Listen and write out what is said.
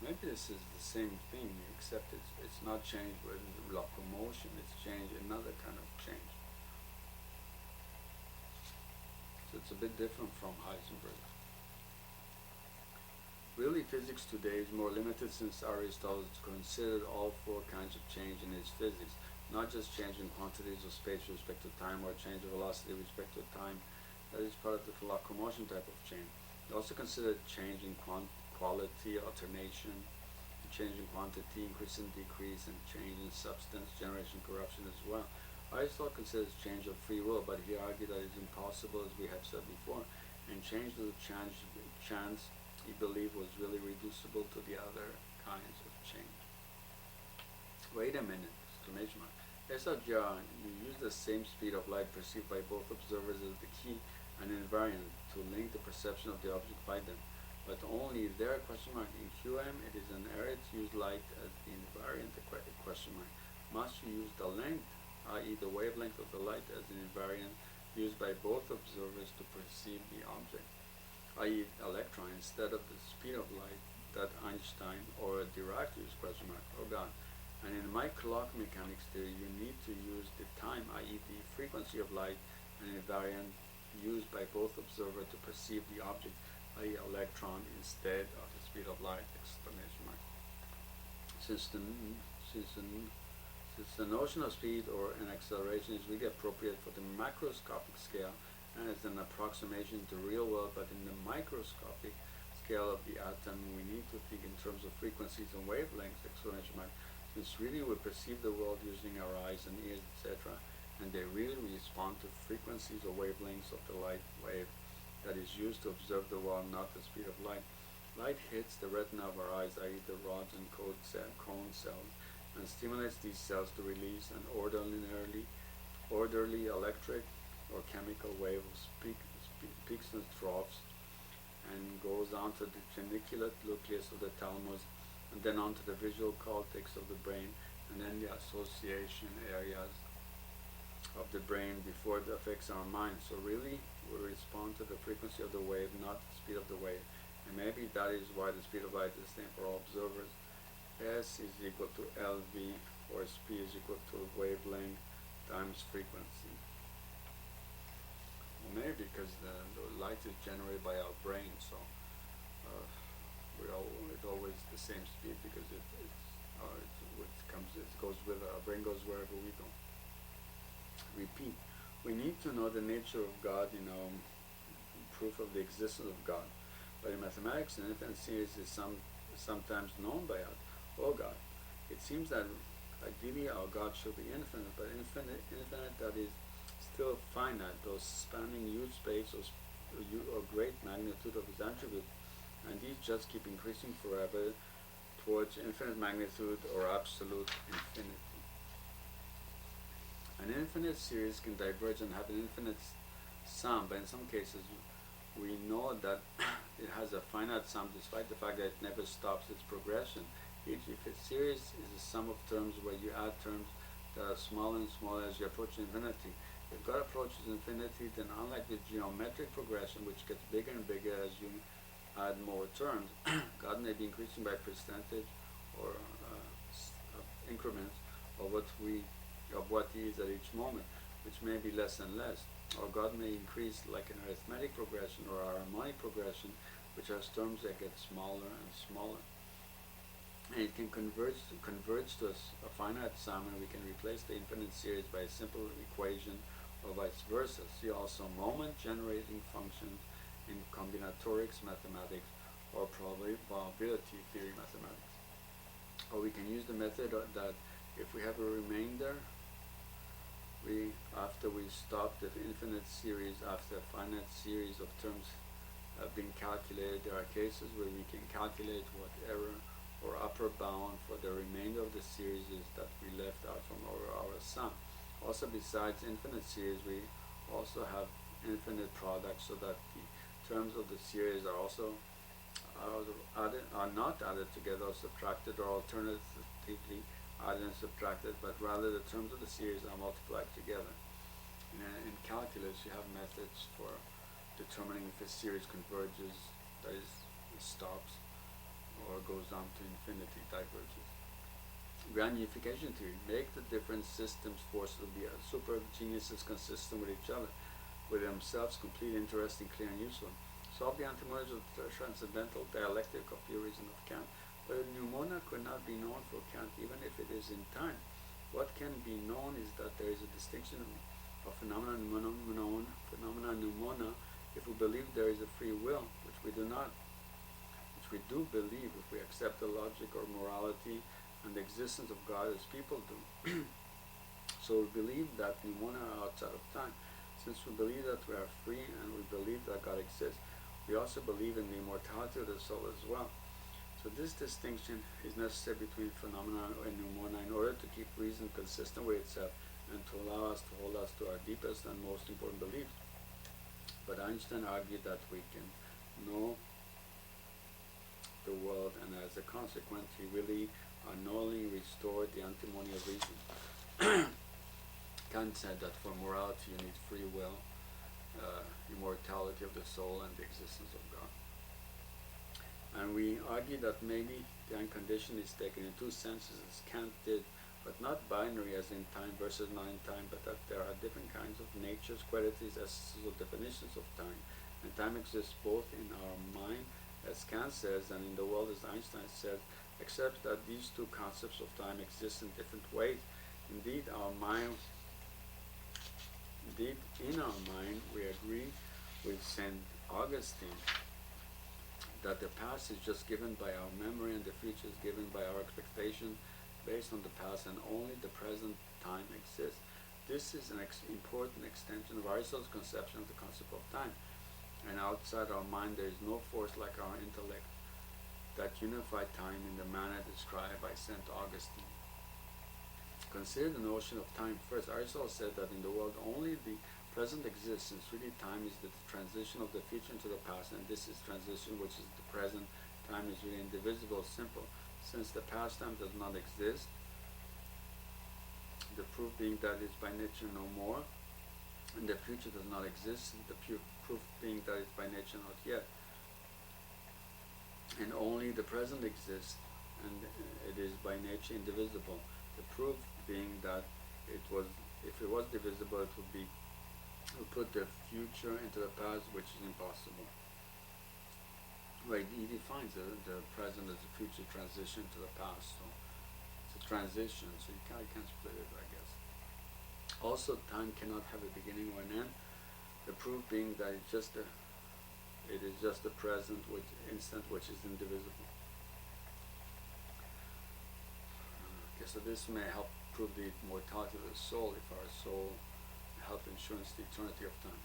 maybe this is the same thing, except it's not change with locomotion, it's change, another kind of change. So it's a bit different from Heisenberg. Really, physics today is more limited since Aristotle considered all four kinds of change in his physics, not just change in quantities of space with respect to time or change of velocity with respect to time. That is part of the locomotion type of change. He also considered change in quality, alternation, change in quantity, increase and decrease, and change in substance, generation, corruption as well. Aristotle considers change of free will, but he argued that it's impossible, as we have said before, and change to the chance he believed was really reducible to the other kinds of change. Wait a minute! Exclamation mark. Yes, John, you use the same speed of light perceived by both observers as the key and invariant to link the perception of the object by them, but only there, question mark. In QM, it is an error to use light as the invariant, question mark. Must you use the length, i.e. the wavelength of the light, as an invariant used by both observers to perceive the object, i.e. electron, instead of the speed of light that Einstein or Dirac used, question mark. Oh God. And in my clock mechanics theory, you need to use the time, i.e. the frequency of light, an invariant used by both observers to perceive the object, i.e. electron, instead of the speed of light, exclamation mark. Since the notion of speed or an acceleration is really appropriate for the macroscopic scale and is an approximation to real world, but in the microscopic scale of the atom, we need to think in terms of frequencies and wavelengths, exclamation mark. Since really we perceive the world using our eyes and ears, etc., and they really respond to frequencies or wavelengths of the light wave that is used to observe the world, not the speed of light. Light hits the retina of our eyes, i.e. the rods and cone cells, and stimulates these cells to release an orderly electric or chemical wave of peaks and troughs, and goes on to the geniculate nucleus of the thalamus, and then onto the visual cortex of the brain, and then the association areas of the brain before it affects our mind. So really, we respond to the frequency of the wave, not the speed of the wave. And maybe that is why the speed of light is the same for all observers. S is equal to LV, or speed is equal to wavelength times frequency. Well, maybe because the light is generated by our brain, so it's always the same speed because it goes with our brain goes wherever we go. Repeat. We need to know the nature of God, proof of the existence of God. But in mathematics, an infinite series is sometimes known by us. Oh God. It seems that ideally our God should be infinite, but infinite that is still finite, those spanning huge space or great magnitude of his attributes, and these just keep increasing forever towards infinite magnitude or absolute infinity. An infinite series can diverge and have an infinite sum, but in some cases we know that it has a finite sum despite the fact that it never stops its progression. E.g., if a series is a sum of terms where you add terms that are smaller and smaller as you approach infinity. If God approaches infinity, then unlike the geometric progression, which gets bigger and bigger as you add more terms, God may be increasing by percentage or increments of what he is at each moment, which may be less and less. Or God may increase like an arithmetic progression or a harmonic progression, which has terms that get smaller and smaller. And it can converge to a finite sum, and we can replace the infinite series by a simple equation or vice versa. See also moment generating functions in combinatorics mathematics or probability theory mathematics. Or we can use the method that if we have a remainder, after we stop the infinite series, after a finite series of terms have been calculated, there are cases where we can calculate what error or upper bound for the remainder of the series is that we left out from our sum. Also, besides infinite series, we also have infinite products, so that the terms of the series are also not added together or subtracted, or alternatively added and subtracted, but rather the terms of the series are multiplied together. In calculus, you have methods for determining if a series converges, that is, stops, or goes on to infinity diverges. Grand unification theory. Make the different systems forces of the super geniuses consistent with each other, with themselves complete, interesting, clear, and useful. Solve the antinomians of the transcendental dialectic of pure reason of Kant. But a pneumona could not be known for Kant, even if it is in time. What can be known is that there is a distinction of phenomena pneumona, if we believe there is a free will, which we do not, which we do believe if we accept the logic or morality and the existence of God as people do. So we believe that pneumona are outside of time. Since we believe that we are free and we believe that God exists, we also believe in the immortality of the soul as well. So this distinction is necessary between phenomena and pneumona in order to keep reason consistent with itself and to allow us to hold us to our deepest and most important beliefs. But Einstein argued that we can know the world, and as a consequence he really unknowingly restored the antimony of reason. Kant said that for morality you need free will, immortality of the soul, and the existence of God. And we argue that maybe the unconditioned is taken in two senses, as Kant did, but not binary as in time versus not in time, but that there are different kinds of natures, qualities, essences, or definitions of time. And time exists both in our mind, as Kant says, and in the world, as Einstein says, except that these two concepts of time exist in different ways. Indeed, in our mind, we agree with St. Augustine that the past is just given by our memory and the future is given by our expectation based on the past, and only the present time exists. This is an important extension of Aristotle's conception of the concept of time. And outside our mind there is no force like our intellect that unified time in the manner described by St. Augustine. Consider the notion of time first. Aristotle said that in the world only the present exists, since really time is the transition of the future into the past, and this is transition which is the present. Time is really indivisible, simple. Since the past time does not exist, the proof being that it's by nature no more, and the future does not exist, the proof being that it's by nature not yet, and only the present exists, and it is by nature indivisible. The proof being that if it was divisible, it would put the future into the past, which is impossible. Right, he defines the present as a future transition to the past, so it's a transition, so you can't split it, I guess. Also, time cannot have a beginning or an end, the proof being that it is just the present instant which is indivisible. Okay, so this may help prove the immortality of the soul if our soul help ensure the eternity of time.